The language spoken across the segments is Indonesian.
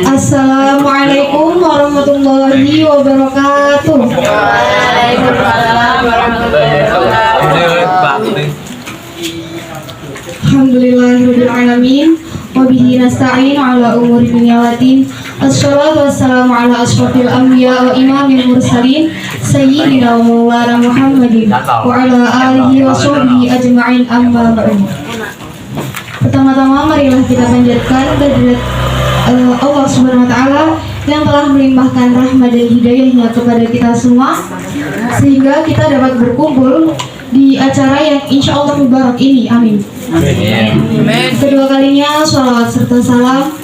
Assalamualaikum warahmatullahi wabarakatuh. Waalaikumsalam warahmatullahi wabarakatuh. Alhamdulillahirabbil alamin wa bihi nasta'in ala umuri dunya waddin. Assalatu wassalamu ala asyrafil anbiya wa imamil mursalin sayyidina wa maulana Muhammadin wa ala alihi wa sahbihi ajma'in, amma ba'du. Pertama-tama marilah kita panjatkan kehadirat Allah Subhanahu wa taala yang telah melimpahkan rahmat dan hidayahnya kepada kita semua sehingga kita dapat berkumpul di acara yang insya Allah mubarak ini. Amin. Amin. Kedua kalinya sholawat serta salam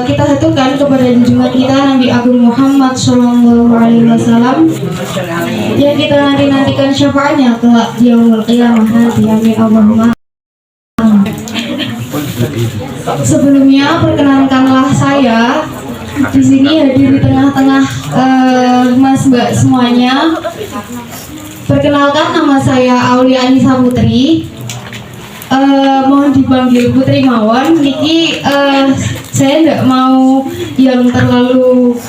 kita haturkan kepada junjungan kita Nabi Agung Muhammad Sallallahu Alaihi Wasallam yang kita nantikan syafaatnya kelak di yaumul qiyamah nanti. Amin Allahumma. Sebelumnya perkenalkanlah saya di sini hadir di tengah-tengah Mas Mbak semuanya. Perkenalkan, nama saya Aulia Anissa Putri. Mohon dipanggil Putri mawon. Niki saya tidak mau yang terlalu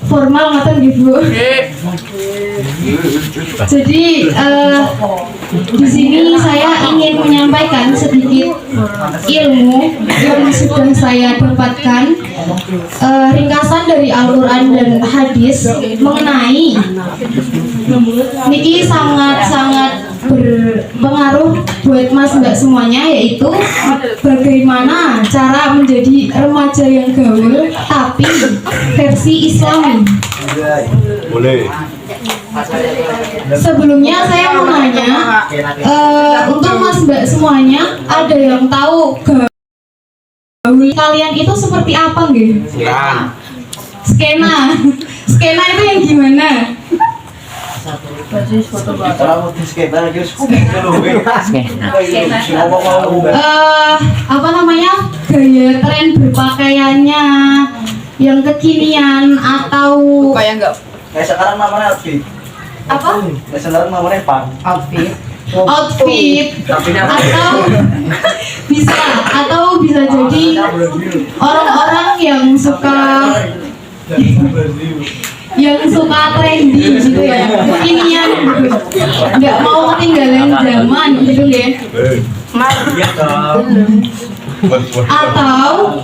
formal ngoten gitu. Jadi di sini saya ingin menyampaikan sedikit ilmu yang sudah saya dapatkan, ringkasan dari Al-Quran dan hadis mengenai niki sangat-sangat berpengaruh buat Mas Mbak semuanya, yaitu bagaimana cara menjadi remaja yang gaul tapi versi Islami. Boleh. Sebelumnya saya mau nanya, untuk Mas Mbak semuanya, ada yang tahu gaul kalian itu seperti apa nggih? Skena. Skena itu yang gimana? Apa namanya, gaya tren berpakaiannya yang kekinian atau kayak enggak Kayak sekarang namanya outfit. apa? Kayak sekarang namanya pang. outfit atau bisa jadi orang-orang yang suka trendy gitu ya, kekinian gitu, nggak mau ketinggalan zaman gitu ya. Atau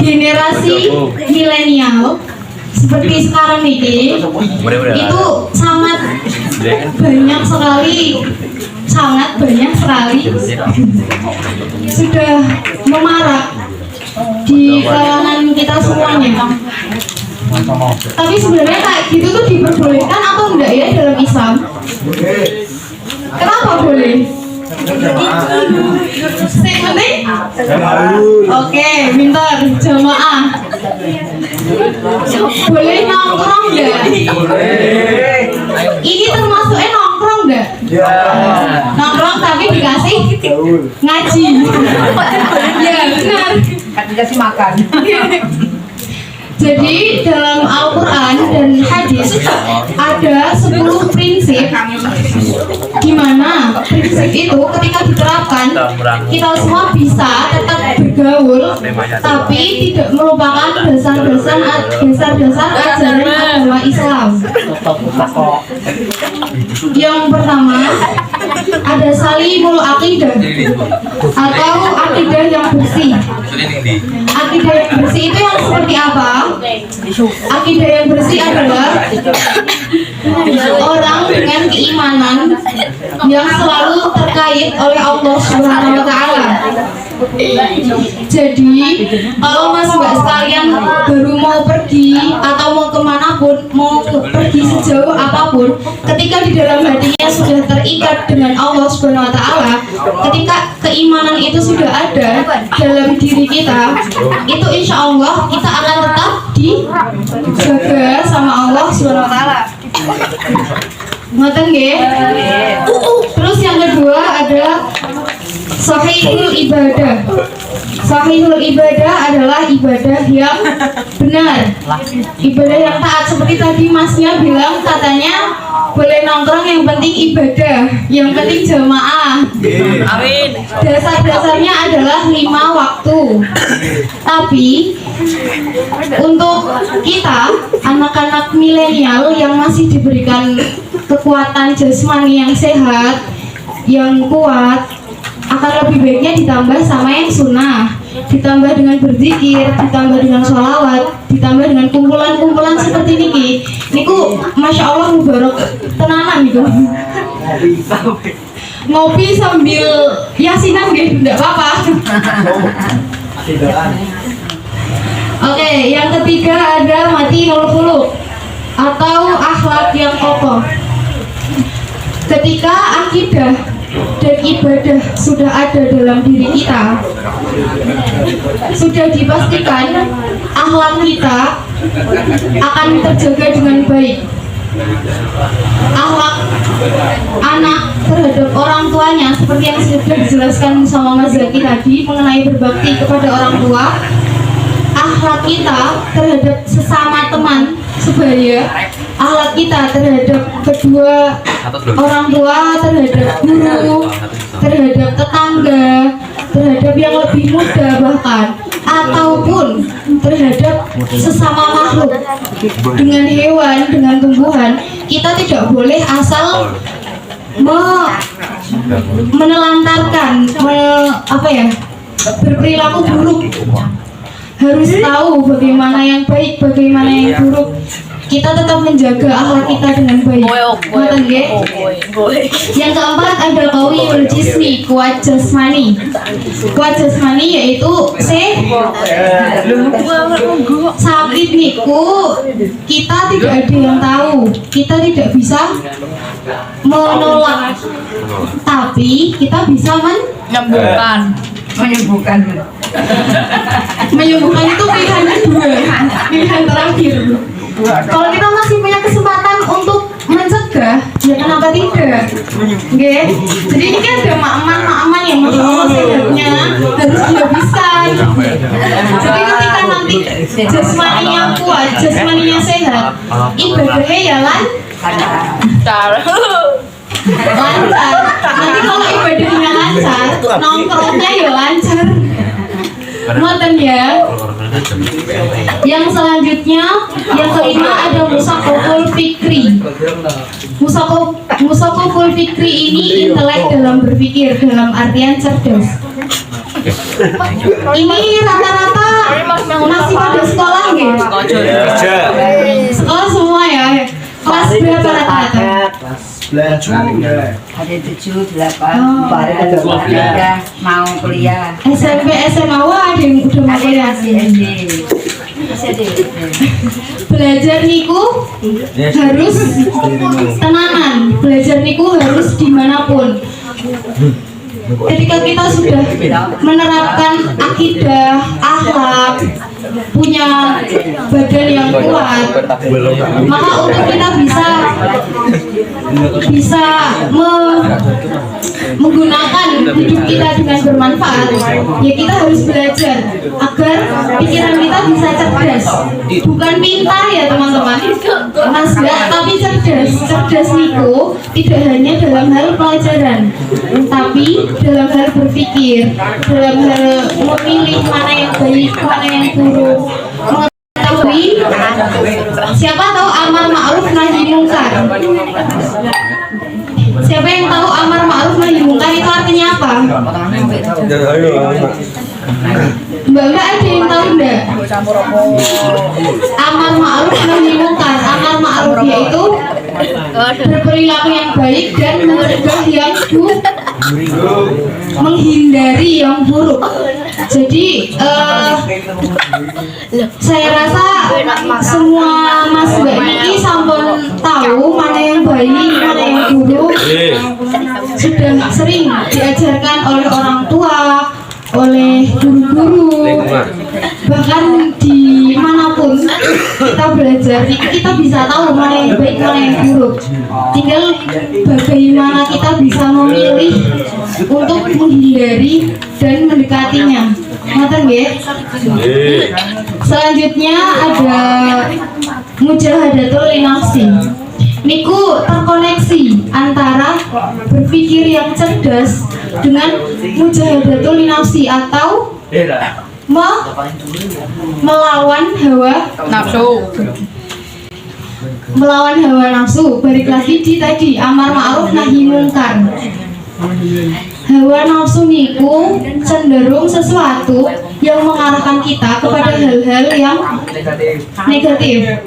generasi milenial seperti sekarang ini itu sangat banyak sekali sudah memarak di kalangan kita semuanya. Tapi sebenarnya kayak gitu tuh diperbolehkan atau enggak ya dalam Islam? Kenapa boleh? Penting? Oke, pintar, jamaah. Boleh nongkrong enggak? Ini termasuknya nongkrong enggak? Nongkrong tapi dikasih ngaji. Ya benar. dikasih makan. Jadi dalam Al-Quran dan hadis ada 10 prinsip, di mana prinsip itu ketika diterapkan kita semua bisa tetap bergaul tapi tidak melupakan dasar-dasar ajaran agama Islam. Yang pertama ada salimul aqidah atau akidah yang bersih. Akidah yang bersih itu yang seperti apa? Akidah yang bersih adalah orang dengan keimanan yang selalu terkait oleh Allah Subhanahu wa taala. Jadi kalau Mas Mbak sekalian baru mau pergi atau mau kemanapun, mau pergi sejauh apapun, ketika di dalam hatinya sudah terikat dengan Allah Subhanahu wa taala, ketika keimanan itu sudah ada dalam diri kita, itu insya Allah kita akan tetap dijaga sama Allah Subhanahu wa taala. Ngoten nggih? Terus yang kedua ada sahihul ibadah. Sahihul ibadah adalah ibadah yang benar, ibadah yang taat. Seperti tadi masnya bilang, katanya boleh nongkrong, yang penting ibadah, yang penting jamaah. Amin. Dasar-dasarnya adalah 5 waktu. Tapi untuk kita anak-anak milenial yang masih diberikan kekuatan jasmani yang sehat, yang kuat, akan lebih baiknya ditambah sama yang sunnah, ditambah dengan berzikir, ditambah dengan sholawat, ditambah dengan kumpulan-kumpulan seperti ini. Niku masya Allah mubarak tenanan gitu. Ngopi sambil yasinan gitu, tidak apa-apa. Oke, yang ketiga ada mati khuluq atau akhlak yang kokoh. Ketika akidah dan ibadah sudah ada dalam diri kita, sudah dipastikan akhlak kita akan terjaga dengan baik. Akhlak anak terhadap orang tuanya seperti yang sudah dijelaskan sama Mas Zaki tadi mengenai berbakti kepada orang tua. Akhlak kita terhadap sesama teman sebaya, akhlak kita terhadap kedua orang tua, terhadap guru, terhadap tetangga, terhadap yang lebih muda bahkan, ataupun terhadap sesama makhluk, dengan hewan, dengan tumbuhan, kita tidak boleh asal menelantarkan, berperilaku buruk. Harus tahu bagaimana yang baik, bagaimana yang buruk. Kita tetap menjaga akhlak kita dengan baik. Ngoten nggih? Yang keempat ada qawiyul jismi, kuat jasmani. Kuat jasmani yaitu sakit niku kita tidak ada yang tahu. Kita tidak bisa menolak. Tapi kita bisa menyembuhkan. Menyembuhkan itu pilihannya dua, pilihan terakhir. Kalau kita masih punya kesempatan untuk mencegah, ya kenapa tidak? Oke. Jadi ini kan ada mak-eman yang masya Allah sehatnya harus dihabiskan. Jadi ketika nanti jasmaninya kuat, jasmaninya sehat, ibadahnya ya lancar. Nanti kalau ibadahnya lancar, nongkrongnya ya lancar. Ngoten ya. Yang selanjutnya, yang kelima ada musaqaful fikri. Musaqaful fikri ini intelek dalam berpikir, dalam artian cerdas. Ini rata-rata masih pada sekolah nggih? Sekolah semua ya. Kelas berapa rata-rata? Ada 7, 8, baru ada mau kuliah. SMP, SMA, wah ada yang udah mau kuliah. Belajar niku harus tenanan, belajar niku harus dimanapun. Ketika kita sudah menerapkan akidah, akhlak, punya badan yang kuat, maka untuk kita bisa menggunakan hidup kita dengan bermanfaat, ya kita harus belajar agar pikiran kita bisa cerdas, bukan pintar ya teman-teman, mas tapi cerdas. Cerdas niku tidak hanya dalam hal pelajaran, tapi dalam hal berpikir, dalam hal memilih mana yang baik, mana yang buruk, mengetahui siapa tahu amar ma'ruf nahi mungkar. Siapa yang tahu amar ma'ruf nahi mungkar itu artinya apa? Mbak ada yang tahu enggak? Amar ma'ruf nahi mungkar. Amar ma'ruf yaitu berperilaku yang baik dan mencegah yang buruk, menghindari yang buruk. Jadi saya rasa semua mas mbak ini sampun tahu mana yang baik, mana yang buruk. Sudah sering diajarkan oleh orang tua, oleh guru-guru, bahkan dimanapun kita belajar, kita bisa tahu mana yang baik, mana yang buruk. Tinggal bagaimana kita bisa memilih untuk menghindari dan mendekatinya. Ngoten nggih? Selanjutnya ada mujahadatul linafsi. niku terkoneksi antara berpikir yang cerdas dengan mujahadatul nafsi atau melawan hawa nafsu. Balik lagi di tadi amar ma'ruf nahi mungkar. Hawa nafsu niku cenderung sesuatu yang mengarahkan kita kepada hal-hal yang negatif.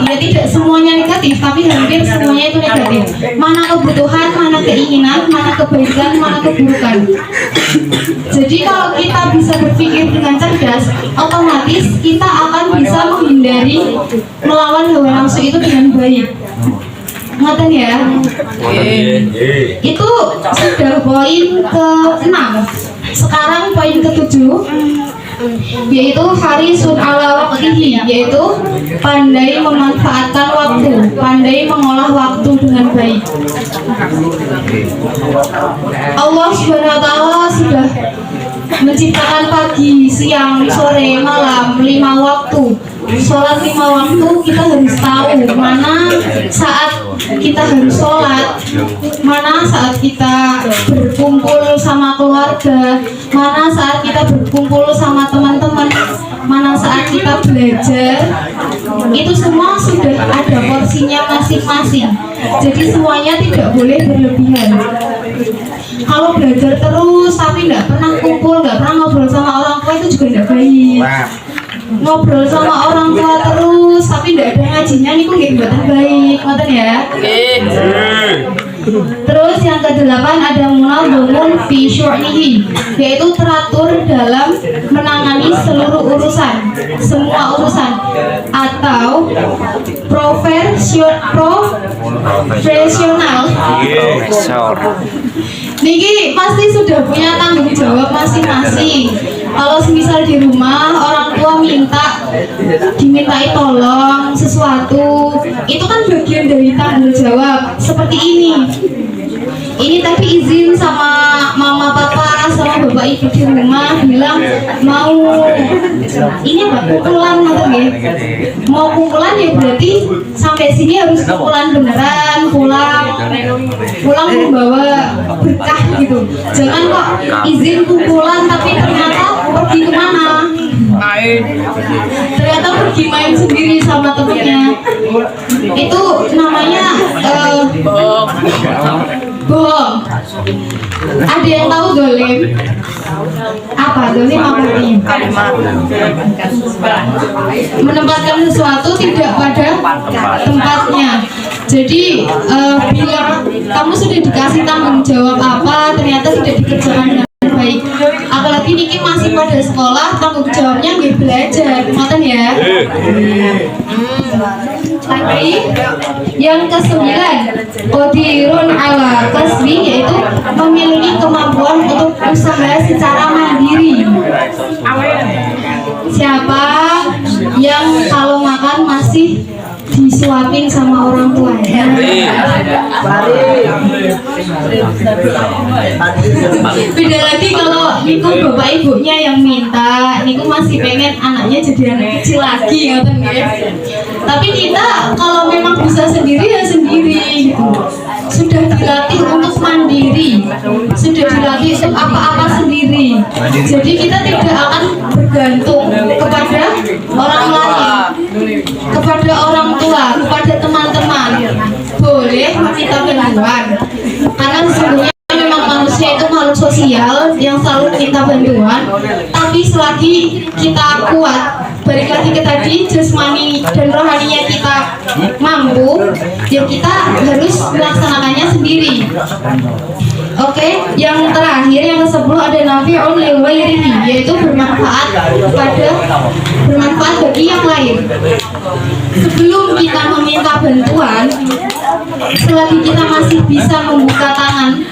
Ya tidak semuanya negatif, tapi hampir semuanya itu negatif. Mana kebutuhan, mana keinginan, mana kebaikan, mana keburukan. Jadi kalau kita bisa berpikir dengan cerdas, otomatis kita akan bisa menghindari melawan hawa nafsu itu dengan baik. Ngoten ya. Itu sudah poin ke-6. Sekarang poin ke-7, yaitu harisun ala waqtihi, yaitu pandai memanfaatkan waktu, pandai mengolah waktu dengan baik. Allah Subhanahu wa taala sudah menciptakan pagi, siang, sore, malam, 5 waktu. Sholat 5 waktu kita harus tahu mana saat kita harus sholat, mana saat kita berkumpul sama keluarga, mana saat kita berkumpul sama teman-teman, mana saat kita belajar. Itu semua sudah ada porsinya masing-masing. Jadi semuanya tidak boleh berlebihan. Kalau belajar terus tapi nggak pernah kumpul, nggak pernah ngobrol sama orang tua, itu juga nggak baik. Ngobrol sama orang tua terus tapi nggak ada ngajinya, ini kok nggak baik, ngoten ya. Terus yang ke-8 ada munadzamun fi syu'nihi, yaitu teratur dalam menangani seluruh urusan, semua urusan, atau profesional. Niki pasti sudah punya tanggung jawab masing-masing. Kalau semisal di rumah orang tua dimintai tolong sesuatu, itu kan bagian dari tanggung jawab. Seperti ini tadi izin sama mama papa sama bapak ibu di rumah, bilang mau ini apa, kumpulan atau ya? Mau kumpulan ya berarti sampai sini harus kumpulan beneran, pulang membawa berkah gitu. Jangan kok izin kumpulan tapi ternyata pergi kemana? Ternyata pergi main sendiri sama temennya. Itu namanya bohong. Ada yang tahu dolim? Apa dolim artinya? Menempatkan sesuatu tidak pada tempatnya. Jadi bila kamu sudah dikasih tanggung jawab apa, ternyata tidak dikerjakan dengan baik. Apalagi Niki masih pada sekolah, tanggung jawabnya nggak belajar, ngoten ya. Lagi yang ke-9, qadirun ala kasbi, yaitu memiliki kemampuan untuk usaha secara mandiri. Siapa yang kalau makan masih disuapin sama orang tuanya? Beda lagi kalau niku bapak ibunya yang minta, niku masih pengen anaknya jadi anak kecil lagi, ngoten ya. Tapi kita kalau memang bisa sendiri ya sendiri gitu. Sudah dilatih untuk mandiri, sudah dilatih untuk apa-apa sendiri. Jadi kita tidak akan bergantung kepada orang lain, kepada orang tua, kepada teman-teman. Boleh meminta bantuan, karena sesungguhnya memang manusia itu makhluk sosial yang selalu minta bantuan. Tapi selagi kita kuat, balik lagi ke tadi, jasmani dan rohaninya kita mampu, ya kita harus melaksanakannya sendiri. Oke, yang terakhir yang ke-10 ada nafi'un lil ghairihi, yaitu bermanfaat bagi yang lain. Sebelum kita meminta bantuan, selagi kita masih bisa membuka tangan,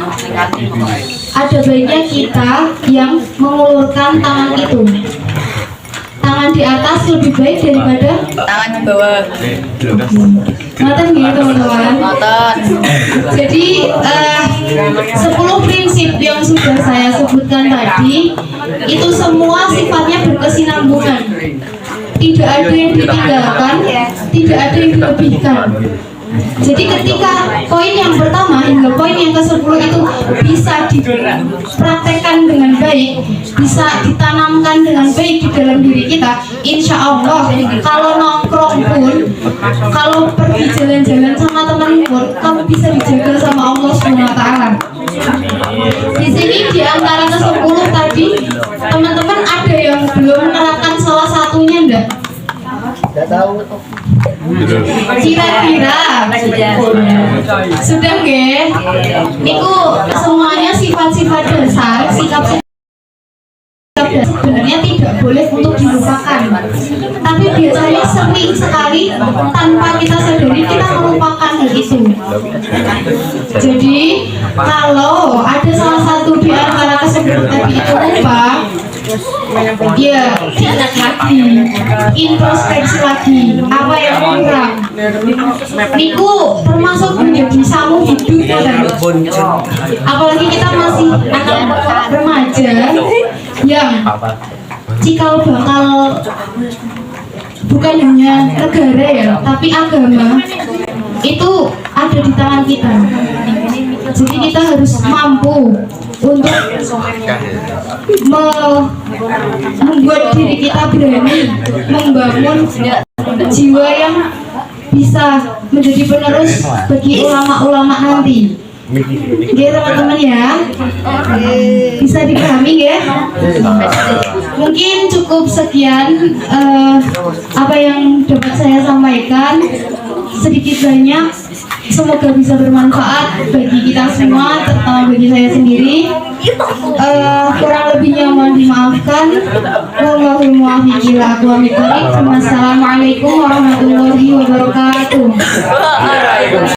ada baiknya kita yang mengulurkan tangan itu. Tangan di atas lebih baik daripada Tangan di bawah. ngoten gitu teman-teman. Ngotot. Jadi 10 prinsip yang sudah saya sebutkan tadi itu semua sifatnya berkesinambungan. Tidak ada yang ditinggalkan, tidak ada yang dilebihkan. Jadi ketika poin yang pertama hingga poin yang ke-10 itu bisa dipraktekkan dengan baik, bisa ditanamkan dengan baik di dalam diri kita, insya Allah kalau nongkrong pun, kalau pergi jalan-jalan sama teman pun, kamu bisa dijaga sama Allah SWT. Di sini di antara ke-10 tadi, teman-teman ada yang belum menerapkan salah satunya enggak? Kira-kira sudah nggih? Niku semuanya sifat-sifat dasar, sikap-sikap dasar sebenarnya tidak boleh untuk dilupakan. Tapi biasanya sering sekali tanpa kita sadari kita melupakan hal itu. Jadi kalau ada salah satu di antara ke-10 tadi itu lupa, ya diingat lagi, introspeksi lagi apa yang kurang. Niku termasuk menjadi samu hidup kan. Apalagi kita masih anak remaja yang cikal bakal bukan hanya negara ya, tapi agama itu ada di tangan kita. Jadi kita harus mampu untuk membuat diri kita berani membangun jiwa yang bisa menjadi penerus bagi ulama-ulama nanti. Oke teman-teman ya, bisa dipahami ya. Mungkin cukup sekian apa yang dapat saya sampaikan, sedikit banyak semoga bisa bermanfaat bagi kita semua, terutama bagi saya sendiri. Kurang lebihnya mohon dimaafkan. Wallahul muwaffiq ila aqwamit thoriq. Wassalamualaikum warahmatullahi wabarakatuh.